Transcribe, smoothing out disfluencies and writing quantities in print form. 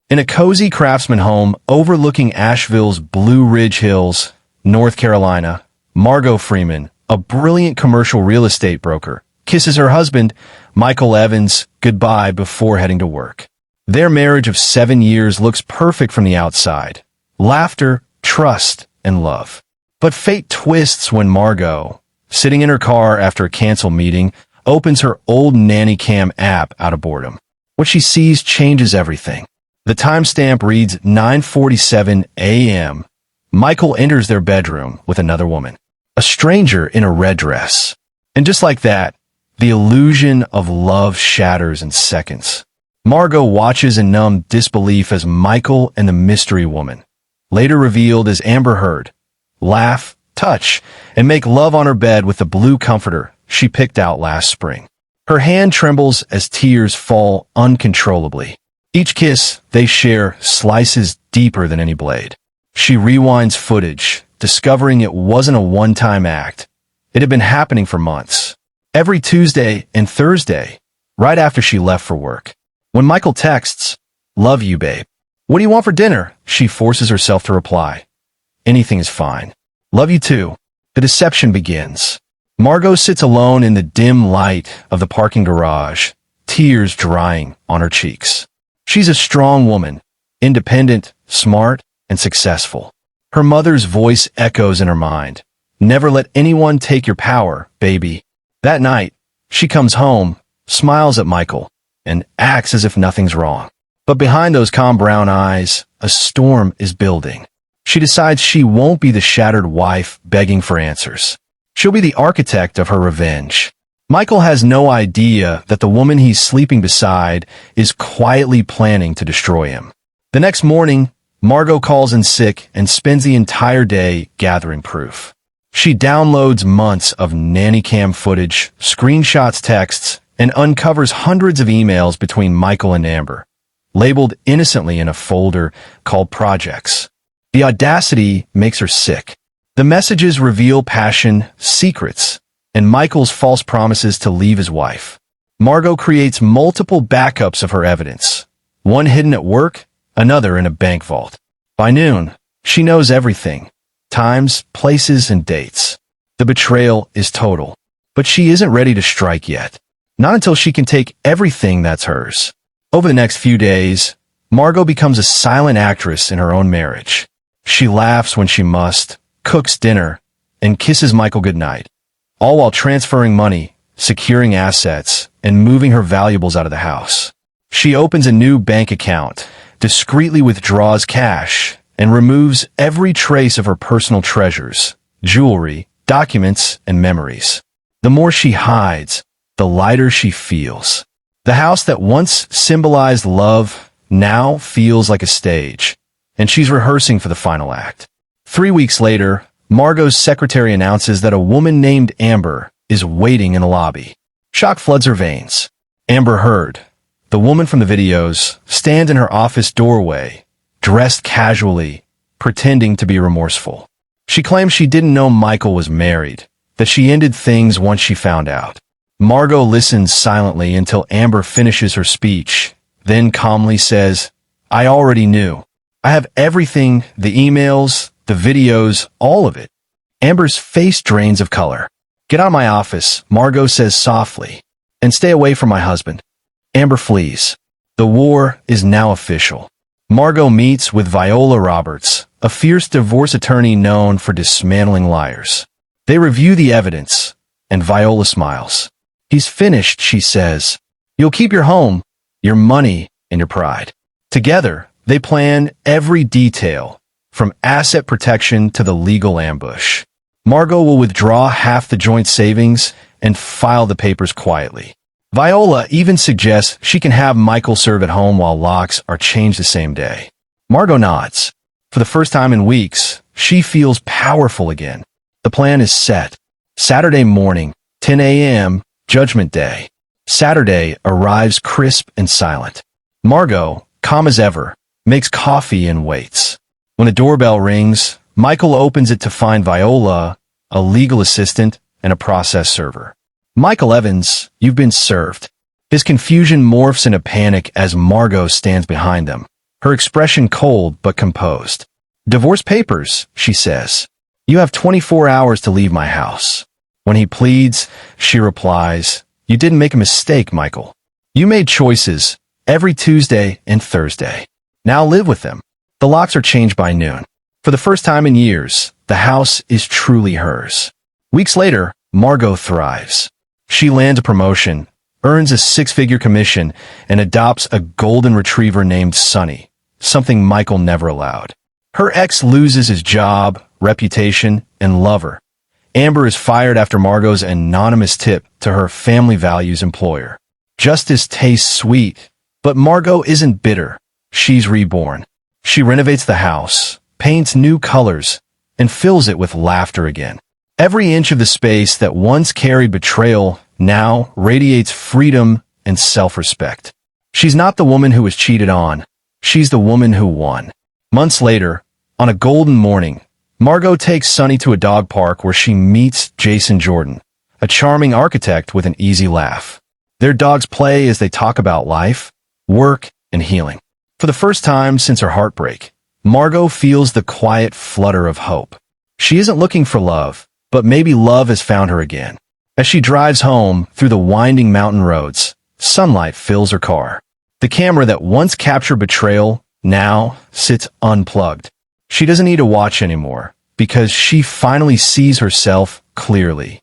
In a cozy craftsman home overlooking Asheville's Blue Ridge Hills, North Carolina, Margot Freeman, a brilliant commercial real estate broker, kisses her husband, Michael Evans, goodbye before heading to work. Their marriage of 7 years looks perfect from the outside. Laughter, trust, and love. But fate twists when Margot, sitting in her car after a canceled meeting, opens her old Nanny Cam app out of boredom. What she sees changes everything. The timestamp reads 9:47 a.m. Michael enters their bedroom with another woman, a stranger in a red dress. And just like that, the illusion of love shatters in seconds. Margot watches in numb disbelief as Michael and the mystery woman, later revealed as Amber Heard, laugh, touch, and make love on her bed with the blue comforter she picked out last spring. Her hand trembles as tears fall uncontrollably. Each kiss they share slices deeper than any blade. She rewinds footage, discovering it wasn't a one-time act. It had been happening for months. Every Tuesday and Thursday, right after she left for work. When Michael texts, "Love you, babe. What do you want for dinner?" she forces herself to reply, "Anything is fine. Love you too." The deception begins. Margot sits alone in the dim light of the parking garage, tears drying on her cheeks. She's a strong woman, independent, smart, and successful. Her mother's voice echoes in her mind. "Never let anyone take your power, baby." That night, she comes home, smiles at Michael, and acts as if nothing's wrong. But behind those calm brown eyes, a storm is building. She decides she won't be the shattered wife begging for answers. She'll be the architect of her revenge. Michael has no idea that the woman he's sleeping beside is quietly planning to destroy him. The next morning, Margot calls in sick and spends the entire day gathering proof. She downloads months of nanny cam footage, screenshots texts, and uncovers hundreds of emails between Michael and Amber, labeled innocently in a folder called Projects. The audacity makes her sick. The messages reveal passion, secrets, and Michael's false promises to leave his wife. Margot creates multiple backups of her evidence, one hidden at work, another in a bank vault. By noon, she knows everything: times, places, and dates. The betrayal is total, but she isn't ready to strike yet. Not until she can take everything that's hers. Over the next few days, Margot becomes a silent actress in her own marriage. She laughs when she must, cooks dinner, and kisses Michael goodnight, all while transferring money, securing assets, and moving her valuables out of the house. She opens a new bank account, discreetly withdraws cash, and removes every trace of her personal treasures, jewelry, documents, and memories. The more she hides, the lighter she feels. The house that once symbolized love now feels like a stage, and she's rehearsing for the final act. 3 weeks later, Margot's secretary announces that a woman named Amber is waiting in the lobby. Shock floods her veins. Amber Heard, the woman from the videos, stands in her office doorway, dressed casually, pretending to be remorseful. She claims she didn't know Michael was married, that she ended things once she found out. Margot listens silently until Amber finishes her speech, then calmly says, "I already knew. I have everything, the emails, the videos, all of it." Amber's face drains of color. "Get out of my office," Margot says softly, "and stay away from my husband." Amber flees. The war is now official. Margot meets with Viola Roberts, a fierce divorce attorney known for dismantling liars. They review the evidence, and Viola smiles. "He's finished," she says. "You'll keep your home, your money, and your pride." Together, they plan every detail, from asset protection to the legal ambush. Margot will withdraw half the joint savings and file the papers quietly. Viola even suggests she can have Michael serve at home while locks are changed the same day. Margot nods. For the first time in weeks, she feels powerful again. The plan is set. Saturday morning, 10 a.m., Judgment Day. Saturday arrives crisp and silent. Margot, calm as ever, makes coffee and waits. When the doorbell rings, Michael opens it to find Viola, a legal assistant, and a process server. "Michael Evans, you've been served." His confusion morphs into panic as Margot stands behind them. her expression cold but composed. "Divorce papers," she says. "You have 24 hours to leave my house." When he pleads, she replies, "You didn't make a mistake, Michael. You made choices every Tuesday and Thursday. Now live with them." The locks are changed by noon. For the first time in years, the house is truly hers. Weeks later, Margot thrives. She lands a promotion, earns a six-figure commission, and adopts a golden retriever named Sunny, something Michael never allowed. Her ex loses his job, reputation, and lover. Amber is fired after Margot's anonymous tip to her family values employer. Justice tastes sweet, but Margot isn't bitter. She's reborn. She renovates the house, paints new colors, and fills it with laughter again. Every inch of the space that once carried betrayal now radiates freedom and self-respect. She's not the woman who was cheated on. She's the woman who won. Months later, on a golden morning, Margot takes Sunny to a dog park where she meets Jason Jordan, a charming architect with an easy laugh. Their dogs play as they talk about life, work, and healing. For the first time since her heartbreak, Margot feels the quiet flutter of hope. She isn't looking for love, but maybe love has found her again. As she drives home through the winding mountain roads, sunlight fills her car. The camera that once captured betrayal now sits unplugged. She doesn't need a watch anymore because she finally sees herself clearly.